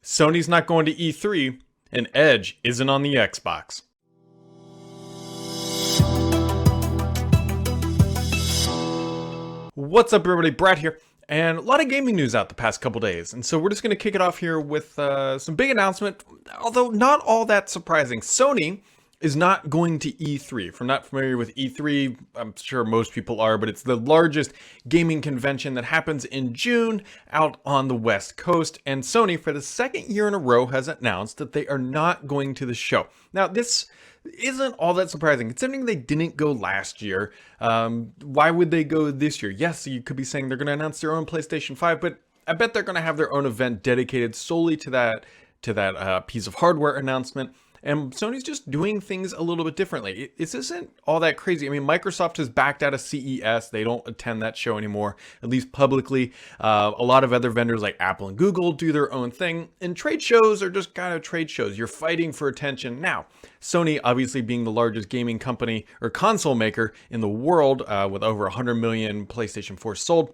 Sony's not going to E3, and Edge isn't on the Xbox. What's up, everybody? Brad here, and a lot of gaming news out the past couple days, and so we're just going to kick it off here with some big announcement, although not all that surprising. Sony is not going to E3. If you're not familiar with E3, I'm sure most people are, but it's the largest gaming convention that happens in June out on the West Coast, and Sony, for the second year in a row, has announced that they are not going to the show. Now, this isn't all that surprising, considering they didn't go last year. Why would they go this year? Yes, you could be saying they're going to announce their own PlayStation 5, but I bet they're going to have their own event dedicated solely to that piece of hardware announcement. And Sony's just doing things a little bit differently. This isn't all that crazy. I mean, Microsoft has backed out of CES. They don't attend that show anymore, at least publicly. A lot of other vendors like Apple and Google do their own thing. And trade shows are just kind of trade shows. You're fighting for attention. Now, Sony, obviously being the largest gaming company or console maker in the world, with over 100 million PlayStation 4 sold,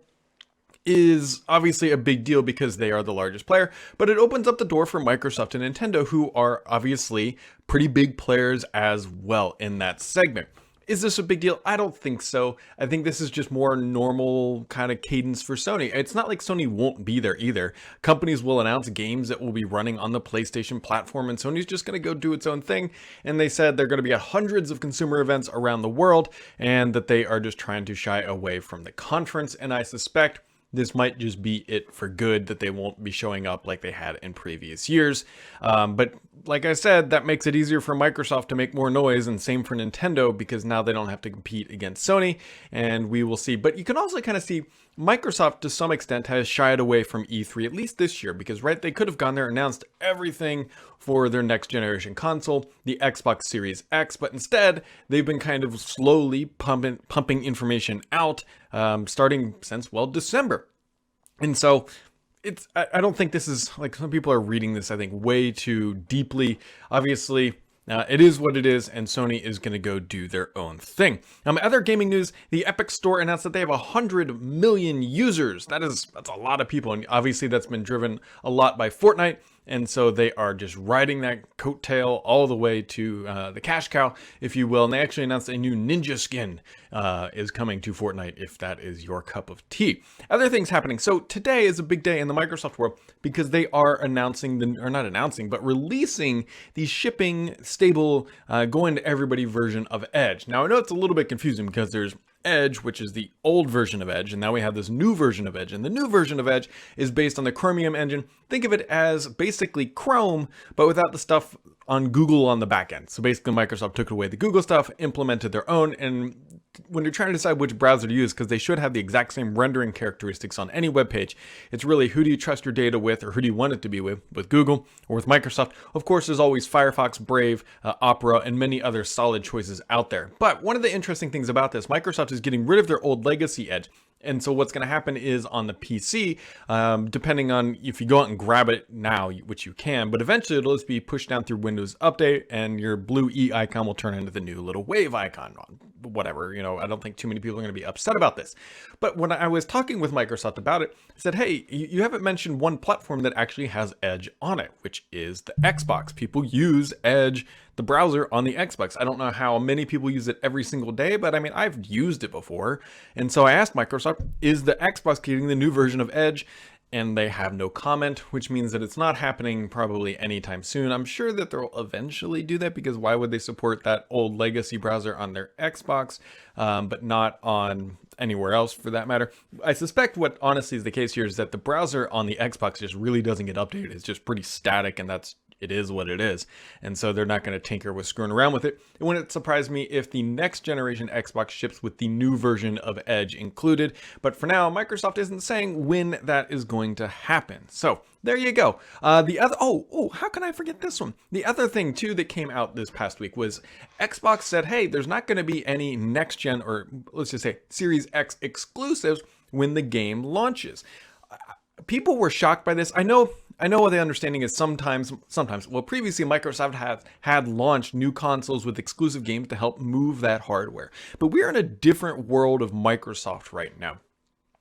is obviously a big deal because they are the largest player, but it opens up the door for Microsoft and Nintendo, who are obviously pretty big players as well in that segment. Is this a big deal? I don't think so. I think this is just more normal kind of cadence for Sony. It's not like Sony won't be there either. Companies will announce games that will be running on the PlayStation platform, and Sony's just going to go do its own thing. And they said they're going to be at hundreds of consumer events around the world, and that they are just trying to shy away from the conference. And I suspect this might just be it for good, that they won't be showing up like they had in previous years. But like I said, that makes it easier for Microsoft to make more noise, and same for Nintendo, because now they don't have to compete against Sony, and we will see. But you can also kind of see Microsoft, to some extent, has shied away from E3, at least this year, because, right, they could have gone there and announced everything for their next generation console, the Xbox Series X, but instead, they've been kind of slowly pumping information out, starting since, well, December. And so I don't think this is, like, some people are reading this, I think, way too deeply. Obviously, it is what it is, and Sony is going to go do their own thing. Other gaming news, the Epic Store announced that they have 100 million users. That's a lot of people, and obviously that's been driven a lot by Fortnite. And so they are just riding that coattail all the way to the cash cow, if you will. And they actually announced a new ninja skin is coming to Fortnite, if that is your cup of tea. Other things happening. So today is a big day in the Microsoft world, because they are releasing the shipping stable, going to everybody version of Edge. Now, I know it's a little bit confusing because there's Edge, which is the old version of Edge, and now we have this new version of Edge, and the new version of Edge is based on the Chromium engine. Think of it as basically Chrome, but without the stuff on Google on the back end. So basically Microsoft took away the Google stuff, implemented their own, and when you're trying to decide which browser to use, because they should have the exact same rendering characteristics on any web page, it's really who do you trust your data with, or who do you want it to be with Google or with Microsoft. Of course, there's always Firefox, Brave, Opera, and many other solid choices out there. But one of the interesting things about this, Microsoft is getting rid of their old legacy Edge. And so what's going to happen is on the PC, depending on if you go out and grab it now, which you can, but eventually it'll just be pushed down through Windows Update, and your blue E icon will turn into the new little wave icon. Whatever, I don't think too many people are going to be upset about this. But when I was talking with Microsoft about it, I said, hey, you haven't mentioned one platform that actually has Edge on it, which is the Xbox. People use Edge, the browser, on the Xbox. I don't know how many people use it every single day, but I mean, I've used it before. And so I asked Microsoft, is the Xbox getting the new version of Edge? And they have no comment, which means that it's not happening probably anytime soon. I'm sure that they'll eventually do that, because why would they support that old legacy browser on their Xbox, but not on anywhere else for that matter? I suspect what honestly is the case here is that the browser on the Xbox just really doesn't get updated. It's just pretty static, and it is what it is. And so they're not going to tinker with screwing around with it. It wouldn't surprise me if the next generation Xbox ships with the new version of Edge included. But for now, Microsoft isn't saying when that is going to happen. So there you go. How can I forget this one? The other thing too that came out this past week was Xbox said, hey, there's not going to be any next gen, or let's just say Series X exclusives when the game launches. People were shocked by this. I know what the understanding is sometimes, well, previously Microsoft had launched new consoles with exclusive games to help move that hardware. But we're in a different world of Microsoft right now.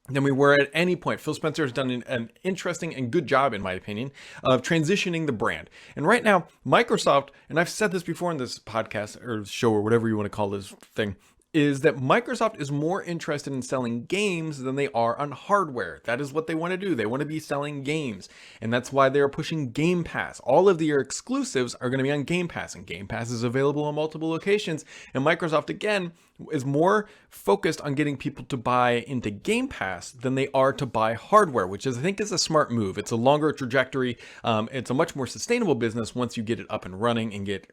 than we were at any point. Phil Spencer has done an interesting and good job, in my opinion, of transitioning the brand. And right now, Microsoft, and I've said this before in this podcast or show or whatever you want to call this thing, is that Microsoft is more interested in selling games than they are on hardware. That is what they want to do. They want to be selling games. And that's why they're pushing Game Pass. All of their exclusives are going to be on Game Pass, and Game Pass is available on multiple locations. And Microsoft, again, is more focused on getting people to buy into Game Pass than they are to buy hardware, which is, I think, is a smart move. It's a longer trajectory. It's a much more sustainable business once you get it up and running and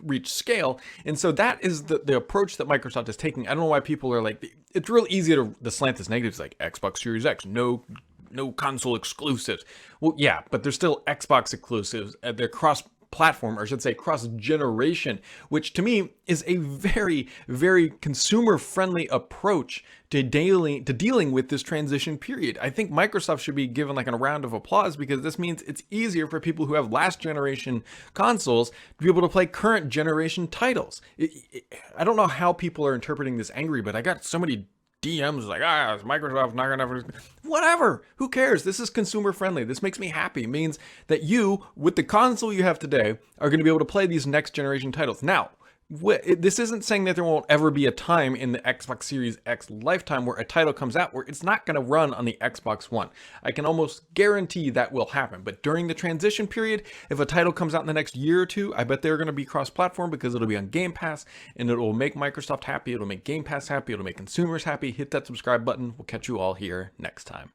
reach scale. And so that is the approach that Microsoft is taking. I don't know why people are like, it's real easy to slant this negative. It's like Xbox Series X, no console exclusives. Well, yeah, but they're still Xbox exclusives. They're cross-platform, or I should say cross-generation, which to me is a very, very consumer-friendly approach to dealing with this transition period. I think Microsoft should be given like a round of applause, because this means it's easier for people who have last generation consoles to be able to play current generation titles. I don't know how people are interpreting this angry, but I got so many DMs like, is Microsoft not gonna have... Whatever, who cares? This is consumer friendly. This makes me happy. It means that you, with the console you have today, are going to be able to play these next generation titles. Now, this isn't saying that there won't ever be a time in the Xbox Series X lifetime where a title comes out where it's not going to run on the Xbox One. I can almost guarantee that will happen. But during the transition period, if a title comes out in the next year or two, I bet they're going to be cross-platform, because it'll be on Game Pass, and it'll make Microsoft happy, it'll make Game Pass happy, it'll make consumers happy. Hit that subscribe button. We'll catch you all here next time.